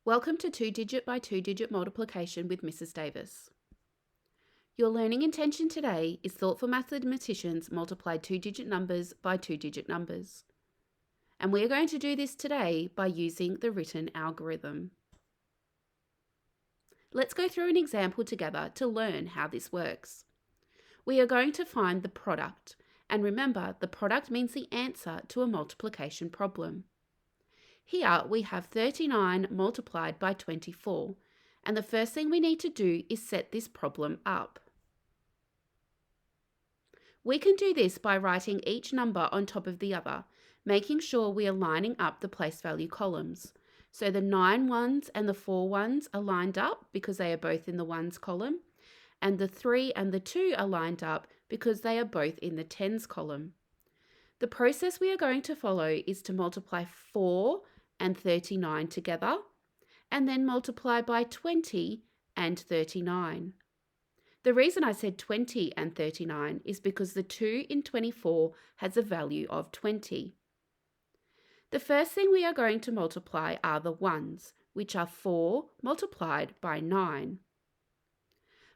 Welcome to 2-digit by 2-digit multiplication with Mrs. Davis. Your learning intention today is thoughtful mathematicians multiplied 2-digit numbers by 2-digit numbers. And we are going to do this today by using the written algorithm. Let's go through an example together to learn how this works. We are going to find the product, and remember, the product means the answer to a multiplication problem. Here we have 39 multiplied by 24, and the first thing we need to do is set this problem up. We can do this by writing each number on top of the other, making sure we are lining up the place value columns. So the 9 ones and the 4 ones are lined up because they are both in the ones column, and the 3 and the 2 are lined up because they are both in the tens column. The process we are going to follow is to multiply 4 and 39 together, and then multiply by 20 and 39. The reason I said 20 and 39 is because the 2 in 24 has a value of 20. The first thing we are going to multiply are the ones, which are 4 multiplied by 9.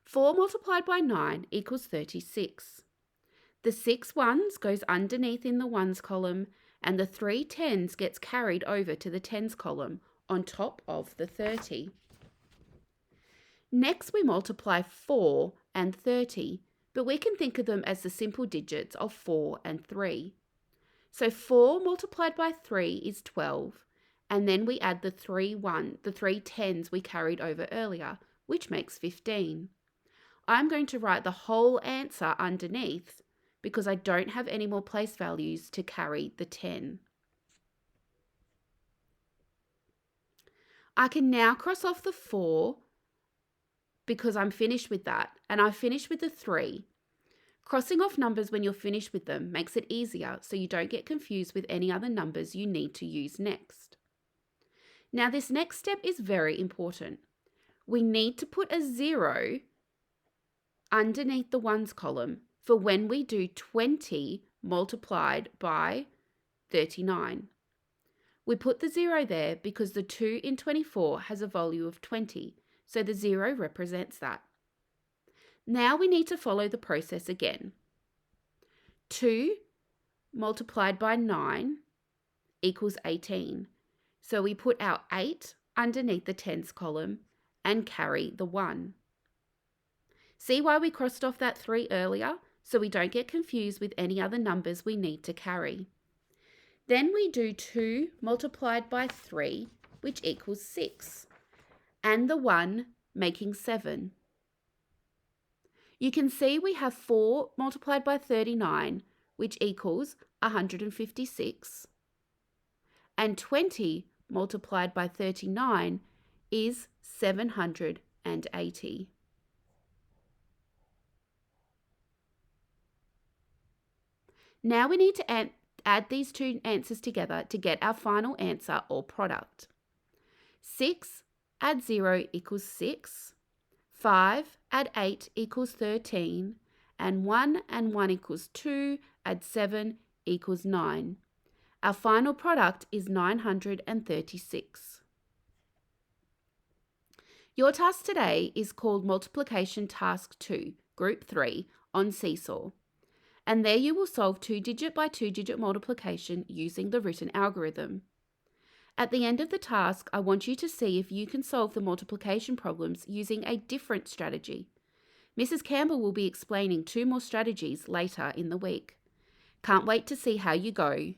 4 multiplied by 9 equals 36. The 6 ones goes underneath in the ones column, and the 3 tens gets carried over to the tens column on top of the 30. Next we multiply 4 and 30, but we can think of them as the simple digits of 4 and 3. So 4 multiplied by 3 is 12, and then we add the 3 tens we carried over earlier, which makes 15. I'm going to write the whole answer underneath because I don't have any more place values to carry the 10. I can now cross off the 4 because I'm finished with that, and I've finished with the 3. Crossing off numbers when you're finished with them makes it easier so you don't get confused with any other numbers you need to use next. Now this next step is very important. We need to put a 0 underneath the ones column for when we do 20 multiplied by 39. We put the 0 there because the 2 in 24 has a value of 20, so the 0 represents that. Now we need to follow the process again. 2 multiplied by 9 equals 18, so we put our 8 underneath the tens column and carry the 1. See why we crossed off that 3 earlier? So we don't get confused with any other numbers we need to carry. Then we do 2 multiplied by 3, which equals 6, and the 1 making 7. You can see we have 4 multiplied by 39, which equals 156, and 20 multiplied by 39 is 780. Now we need to add these two answers together to get our final answer or product. 6 add 0 equals 6, 5 add 8 equals 13, and 1 equals 2, add 7 equals 9. Our final product is 936. Your task today is called Multiplication Task 2, Group 3 on Seesaw. And there you will solve 2-digit by 2-digit multiplication using the written algorithm. At the end of the task, I want you to see if you can solve the multiplication problems using a different strategy. Mrs. Campbell will be explaining 2 more strategies later in the week. Can't wait to see how you go.